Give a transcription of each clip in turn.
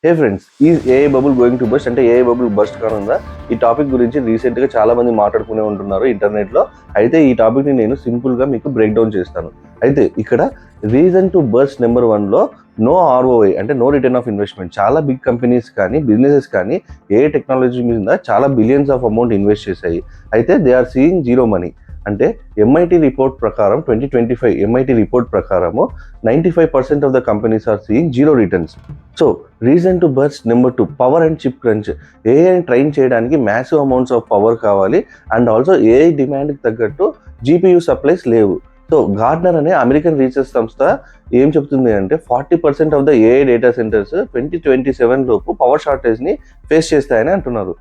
Hey friends, is AI bubble going to bust అంటే AI bubble bust కానుందా? ఈ topic గురించి రీసెంట్గా చాలా మంది మాట్లాడుకునే ఉంటున్నారు ఇంటర్నెట్లో. అయితే ఈ టాపిక్ని నేను సింపుల్గా మీకు బ్రేక్ డౌన్ చేస్తాను. అయితే ఇక్కడ రీజన్ టు బస్ట్ నెంబర్ 1లో నో ఆర్ఓఐ అంటే నో రిటర్న్ ఆఫ్ ఇన్వెస్ట్మెంట్. చాలా బిగ్ కంపెనీస్ కానీ బిజినెసెస్ కానీ ఏఐ టెక్నాలజీ మీద చాలా బిలియన్స్ ఆఫ్ అమౌంట్ ఇన్వెస్ట్ చేశాయి. అయితే they are seeing zero money. అంటే ఎంఐటి రిపోర్ట్ ప్రకారం 2025 ఎంఐటి రిపోర్ట్ ప్రకారము 95% of the companies are seeing zero returns. So reason to bust number 2 power and chip crunch. ఏఐని train చేయడానికి massive amounts of power కావాలి and also AI డిమాండ్కి తగ్గట్టు GPU supplies లేవు. So Gartner అనే American research సంస్థ ఏం చెప్తుంది అంటే 40% of the AI data centres 2027 లోపు పవర్ షార్టేజ్ని ఫేస్ చేస్తాయని అంటున్నారు.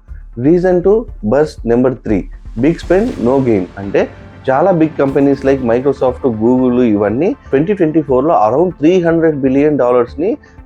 Reason to bust number 3 big spend no gain. అంటే చాలా big companies like Microsoft, Google ఇవన్నీ 2024లో అరౌండ్ $300 బిలియన్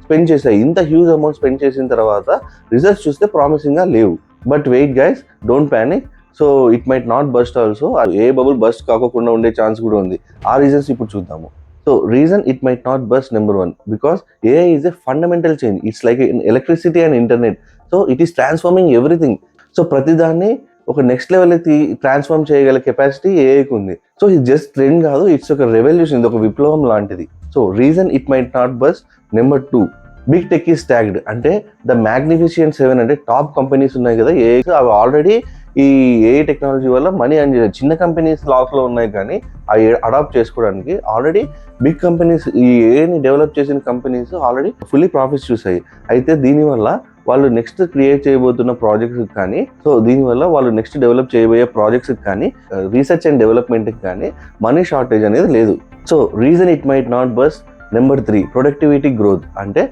స్పెండ్ చేశాయి. ఇంత హ్యూజ్ అమౌంట్ స్పెండ్ చేసిన తర్వాత రిజల్ట్స్ చూస్తే ప్రామిసింగ్గా లేవు. But wait guys, don't panic. So it might not bust also. A bubble bust కాకుండా ఉండే ఛాన్స్ కూడా ఉంది. ఆ రీజన్స్ ఇప్పుడు చూద్దాము. So reason it might not bust number 1 because AI is a fundamental change. It's like electricity and internet. So it is transforming everything. So ప్రతిదాన్ని ఒక next లెవెల్కి ట్రాన్స్ఫార్మ్ చేయగల కెపాసిటీ ఏఐకి ఉంది. సో ఇది జస్ట్ ట్రెండ్ కాదు, it's ఒక revolution, ఇది ఒక విప్లవం లాంటిది. So reason it might not bust number 2 big tech is tagged. అంటే ద మ్యాగ్నిఫిషియంట్ 7 అంటే టాప్ కంపెనీస్ ఉన్నాయి కదా ఏఐ, అవి ఆల్రెడీ ఈ ఏఐ టెక్నాలజీ వల్ల మనీ అని చిన్న కంపెనీస్ లాస్లో ఉన్నాయి కానీ అవి అడాప్ట్ చేసుకోవడానికి ఆల్రెడీ బిగ్ కంపెనీస్, ఈ ఏఐని డెవలప్ చేసిన కంపెనీస్ ఆల్రెడీ ఫుల్లీ ప్రాఫిట్స్ చూసాయి. అయితే దీనివల్ల వాళ్ళు నెక్స్ట్ క్రియేట్ చేయబోతున్న ప్రాజెక్ట్స్ కానీ, సో దీనివల్ల వాళ్ళు నెక్స్ట్ డెవలప్ చేయబోయే ప్రాజెక్ట్స్ కానీ, రీసెర్చ్ అండ్ డెవలప్మెంట్కి కానీ మనీ షార్టేజ్ అనేది లేదు. So reason it might not bust number 3 productivity growth. అంటే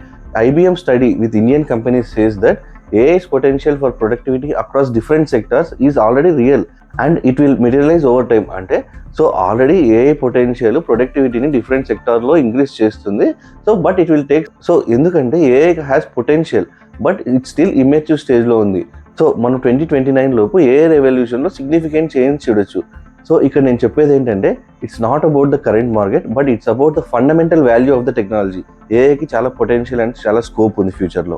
IBM study with Indian companies says that AI's potential for productivity across different sectors is already real and it will materialize over time. అంటే so already AI potential ప్రొడక్టివిటీని different సెక్టార్లో increase చేస్తుంది. So but it will take, so ఎందుకంటే AI has potential but it still immature స్టేజ్లో ఉంది. So మనం 2029 లోపు AI రెవల్యూషన్లో సిగ్నిఫికెంట్ చేంజ్ చూడొచ్చు. సో ఇక్కడ నేను చెప్పేది ఏంటంటే it's not about the current market but it's about the fundamental value of the technology. ఏఐకి చాలా పొటెన్షియల్ అండ్ చాలా స్కోప్ ఉంది ఫ్యూచర్లో.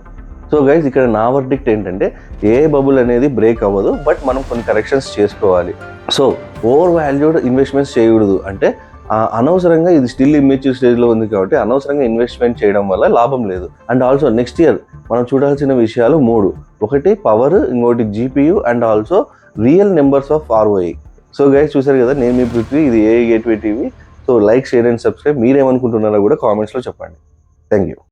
సో గైస్, ఇక్కడ నా వర్డిక్ట్ ఏంటంటే ఏఐ బబుల్ అనేది బ్రేక్ అవ్వదు, బట్ మనం కొన్ని కరెక్షన్స్ చేసుకోవాలి. సో ఓవర్ వాల్యూడ్ ఇన్వెస్ట్మెంట్స్ చేయకూడదు. అంటే అనవసరంగా ఇది స్టిల్ ఇమ్మెచ్యూర్ స్టేజ్లో ఉంది కాబట్టి అనవసరంగా ఇన్వెస్ట్మెంట్ చేయడం వల్ల లాభం లేదు. అండ్ ఆల్సో నెక్స్ట్ ఇయర్ మనం చూడాల్సిన విషయాలు 3. ఒకటి పవర్, ఇంకోటి GPU and also real numbers of ROI. So guys, చూసారు కదా, నేను మీ పృథ్వీ, ఇది AI gateway TV. So like, share and subscribe. మీరేమనుకుంటున్నారో కూడా కామెంట్స్లో చెప్పండి. Thank you.